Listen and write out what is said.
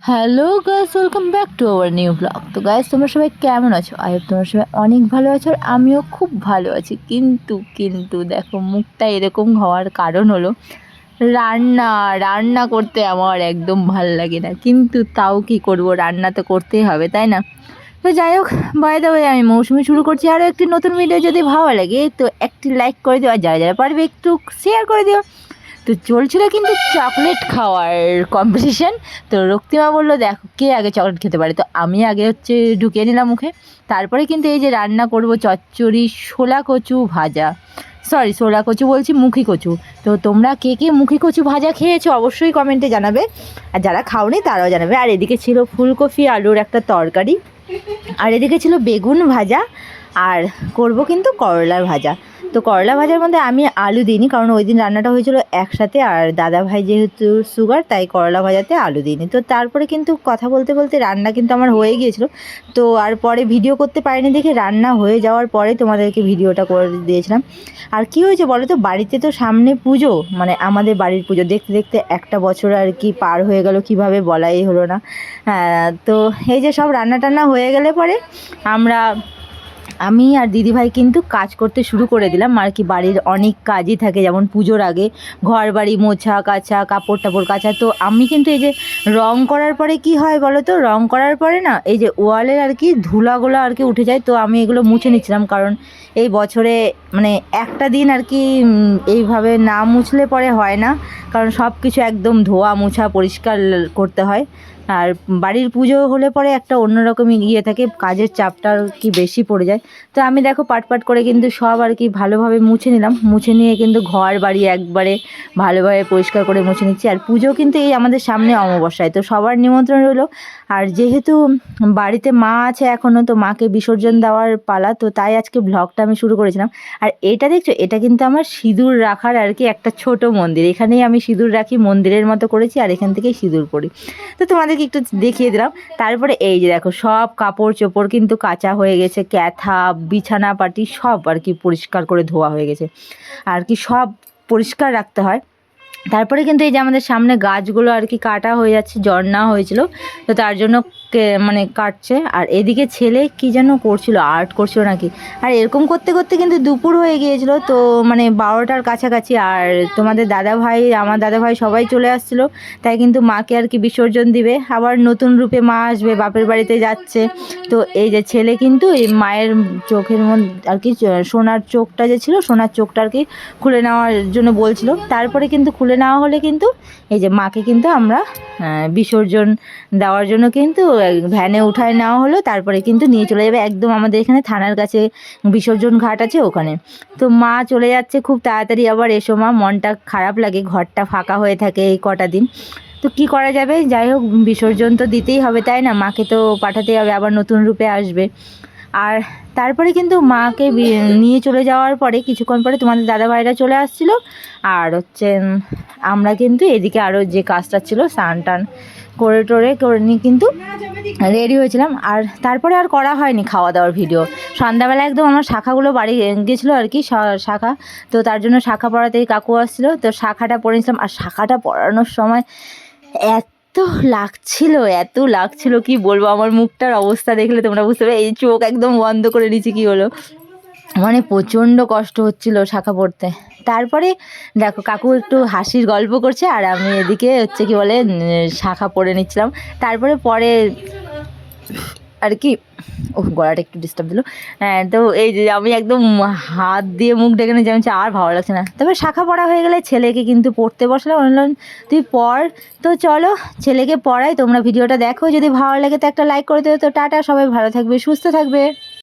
Hello guys, welcome back to our new blog. তো guys, তোমরা সবাই কেমন আছো? আই হোপ তোমরা সবাই অনেক ভালো আছো, আর আমিও খুব ভালো আছি। কিন্তু দেখো, মুখটা এরকম হওয়ার কারণ হলো রান্না রান্না করতে আমার একদম ভাল লাগে না, কিন্তু তাও কি করব, রান্না তো করতেই হবে, তাই না? তো যাই হোক, বাই দ্য ওয়ে, আমি মৌসুমি শুরু করছি আরও একটি নতুন ভিডিও। যদি ভালো লাগে তো একটি লাইক করে দিও, আর যারা যারা পারবে একটু শেয়ার করে দিও। তো চলছিল কিন্তু চকলেট খাওয়ার কম্পিটিশান। তো রক্তিমা বললো, দেখো কে আগে চকলেট খেতে পারে। তো আমি আগে ঢুকিয়ে নিলাম মুখে। তারপরে কিন্তু এই যে রান্না করব চচ্চড়ি, শোলা কচু ভাজা, সরি শোলা কচু বলছি, মুখী কচু। তো তোমরা কে কে মুখী কচু ভাজা খেয়েছো অবশ্যই কমেন্টে জানাবে, আর যারা খাওনি তারাও জানাবে। আর এদিকে ছিল ফুলকপি আলুর একটা তরকারি, আর এদিকে ছিল বেগুন ভাজা, আর করব কিন্তু করলার ভাজা। তো করলা ভাজার মধ্যে আমি আলু দিইনি, কারণ ওই দিন রান্নাটা হয়েছিল একসাথে, আর দাদা ভাই যেহেতু সুগার, তাই করলা ভাজাতে আলু দিইনি। তো তারপরে কিন্তু কথা বলতে বলতে রান্না কিন্তু আমার হয়ে গিয়েছিল। তো আর পরে ভিডিও করতে পারিনি দেখে, রান্না হয়ে যাওয়ার পরে তোমাদেরকে ভিডিওটা করে দিয়েছিলাম। আর কি হয়েছে বলো তো, বাড়িতে তো সামনে পুজো, মানে আমাদের বাড়ির পুজো দেখতে দেখতে একটা বছর আর কি পার হয়ে গেল, কিভাবে বলাই হলো না। হ্যাঁ, তো এই যে সব রান্না টান্না হয়ে গেলে পরে আমি আর দিদিভাই কিন্তু কাজ করতে শুরু করে দিলাম। আর কি বাড়ির অনেক কাজই থাকে, যেমন পুজোর আগে ঘর বাড়ি মোছা কাচা, কাপড় টাপড় কাচা। তো আমি কিন্তু এই যে রং করার পরে কি হয় বলো তো, রং করার পরে না এই যে ওয়ালের আর কি ধুলাগুলো আর কি উঠে যায়। তো আমি এগুলো মুছে নিচ্ছিলাম, কারণ এই বছরে মানে একটা দিন আর কি এইভাবে না মুছলে পরে হয় না, কারণ সব কিছু একদম ধোয়া মোছা পরিষ্কার করতে হয়। আর বাড়ির পুজো হলে পরে একটা অন্যরকমই ইয়ে থাকে, কাজের চাপটা কি বেশি পড়ে যায়। তো আমি দেখো পাট করে কিন্তু সব আর কি ভালোভাবে মুছে নিলাম। মুছে নিয়ে কিন্তু ঘর বাড়ি একবারে ভালোভাবে পরিষ্কার করে মুছে নিচ্ছি। আর পুজো কিন্তু এই আমাদের সামনে অমাবস্যায়, তো সবার নিমন্ত্রণ রইলো। আর যেহেতু বাড়িতে মা আছে এখনও, তো মাকে বিসর্জন দেওয়ার পালা, তো তাই আজকে ব্লগটা আমি শুরু করেছিলাম। আর এটা দেখছো, এটা কিন্তু আমার সিঁদুর রাখার আর কি একটা ছোট মন্দির। এখানেই আমি সিঁদুর রাখি, মন্দিরের মতো করেছি, আর এখান থেকেই সিঁদুর পরি। তো তোমাদেরকে একটু দেখিয়ে দিলাম। তারপরে এই যে দেখো, সব কাপড় চোপড় কিন্তু কাচা হয়ে গেছে, ক্যাথা বিছানা পাটি সব আর কি পরিষ্কার করে ধোয়া হয়ে গেছে, আর কি সব পরিষ্কার রাখতে হয়। তারপরে কিন্তু এই যে আমাদের সামনে গাছগুলো আর কি কাটা হয়ে যাচ্ছে, জন্না হয়েছিল, তো তার জন্য মানে কাটছে। আর এদিকে ছেলে কি যেন করছিল, আর্ট করছিল নাকি। আর এরকম করতে করতে কিন্তু দুপুর হয়ে গিয়েছিল, তো মানে 12টার কাছাকাছি। আর তোমাদের দাদাভাই, আমার দাদাভাই সবাই চলে আসছিলো, তাই কিন্তু মাকে আর কি বিসর্জন দিবে, আবার নতুন রূপে মা আসবে, বাপের বাড়িতে যাচ্ছে। তো এই যে ছেলে কিন্তু এই মায়ের চোখের মধ্যে আর কি সোনার চোখটা যে ছিল, সোনার চোখটা আর কি খুলে নেওয়ার জন্য বলছিল। তারপরে কিন্তু খুলে নেওয়া হলে কিন্তু এই যে মাকে কিন্তু আমরা বিসর্জন দেওয়ার জন্য কিন্তু ভ্যানে উঠায় নেওয়া হলো। তারপরে কিন্তু নিয়ে চলে যাবে একদম আমাদের এখানে থানার কাছে বিসর্জন ঘাট আছে ওখানে। তো মা চলে যাচ্ছে খুব তাড়াতাড়ি। আবার এসো মা, মনটা খারাপ লাগে, ঘরটা ফাঁকা হয়ে থাকে এই কটা দিন। তো কি করা যাবে, যাই হোক বিসর্জন তো দিতেই হবে, তাই না? মাকে তো পাঠাতেই হবে, আবার নতুন রূপে আসবে। আর তারপরে কিন্তু মাকে নিয়ে চলে যাওয়ার পরে কিছুক্ষণ পরে তোমাদের দাদাভাইরা চলে আসছিলো। আর আমরা কিন্তু এদিকে আরও যে কাজটা ছিল, স্নান টান করে নিয়ে কিন্তু রেডি হয়েছিলাম। আর তারপরে আর করা হয়নি খাওয়া দাওয়ার ভিডিও। সন্ধ্যাবেলা একদম আমার শাখাগুলো বাড়ি গেছিলো আর কি, শাখা। তো তার জন্য শাখা পড়াতেই কাকু আসছিলো, তো শাখাটা পড়েছিলাম। আর শাখাটা পড়ানোর সময় এত লাগছিল কি বলবো, আমার মুখটার অবস্থা দেখলে তোমরা বুঝতে পারবে। এই চোখ একদম বন্ধ করে নিচ্ছি, কি হলো, মানে প্রচণ্ড কষ্ট হচ্ছিল শাখা পড়তে। তারপরে দেখো কাকু একটু হাসির গল্প করছে, আর আমি এদিকে কি বলে শাখা পড়ে নিচ্ছিলাম। তারপরে আর কি, গলাটা একটু ডিস্টার্ব দিল। হ্যাঁ, তো এই যে আমি একদম হাত দিয়ে মুখ ডেকে নিয়ে যাচ্ছি, আর ভালো লাগছে না। তবে শাখা পড়া হয়ে গেলে ছেলেকে কিন্তু পড়তে বসলাম, বললাম তুই পড়। তো চলো ছেলেকে পড়াই, তোমরা ভিডিওটা দেখো, যদি ভালো লাগে তো একটা লাইক করে দেবে। তো টাটা, সবাই ভালো থাকবে, সুস্থ থাকবে।